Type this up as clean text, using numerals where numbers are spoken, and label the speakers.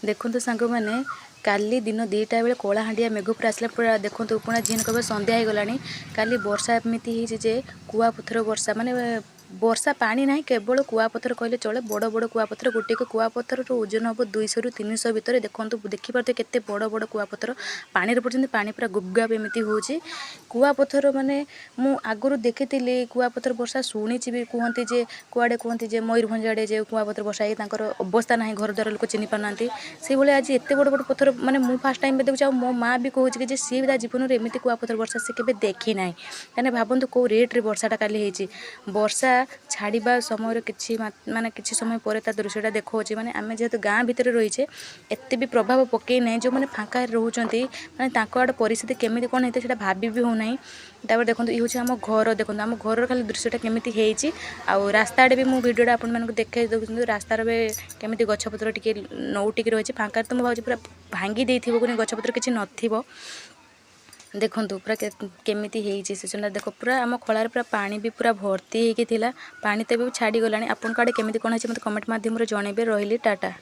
Speaker 1: देखो सांग मैंने काली दिन 2टा बेले कलाहांडिया मेघ पूरा आसला पूरा देखो उपणा झीन कह संध्या हो गलानी काली वर्षा एमती जे कुआपथर वर्षा माने वर्षा पानी ना केवल कुआपथर कहले चले बड़ बड़ कुआपथर गोटे कुआपथर ओजन हम 200 ରୁ 300 भितर देखो देखिपे के बड़ बड़ कुआपथर पानी पड़ते पानी पूरा गुबगाब एमती हो कुआपथर माने मु आगुरी देखी कुआपथर वर्षा शुणी भी कहते जे कुआड़े कहते जे मयूरभंज आड़े जे कुआपथर वर्षा अवस्था ना घर द्वार लोक चिन्ह पाना से भाई आज एत बड़ बड़ पथर माने मु फास्ट टाइम देखुँ मो माँ भी कहूँ कि सी भी जीवन में एमती कुआपथर वर्षा से केवे देखी ना कहीं भावतु कौ रेट्रे वर्षाटा काली वर्षा छाड़ा समय कि माने किसी समय पर दृश्यटा देखा माने आम जेहेतु गाँ भितर रहीचे एत भी प्रभाव पकई ना जो मैंने फाँका रोचान माने आड़े परिस्थिति केमी कौन होता है भाभी भी हो ना तापर देखो ये हूँ आम घर देखो आम घर खाली दृश्यटा केमी आउ रास्ता आड़े भी मुझे भिडियोटा आप देखे देखते रास्तार केमी गछपतर टे नौटिक रही फाँका तो मुझे पूरा भांगी देथिबो कि गछपतर किसी नथिबो देखो पूरा केमी से देख पूरा आम खलार पूरा पानी भी पूरा भर्ती होती पानी तो भी छाड़ी गलानी आपन आड़े केमी कौन है मतलब कमेंट माध्यम जनइबे रही टाटा।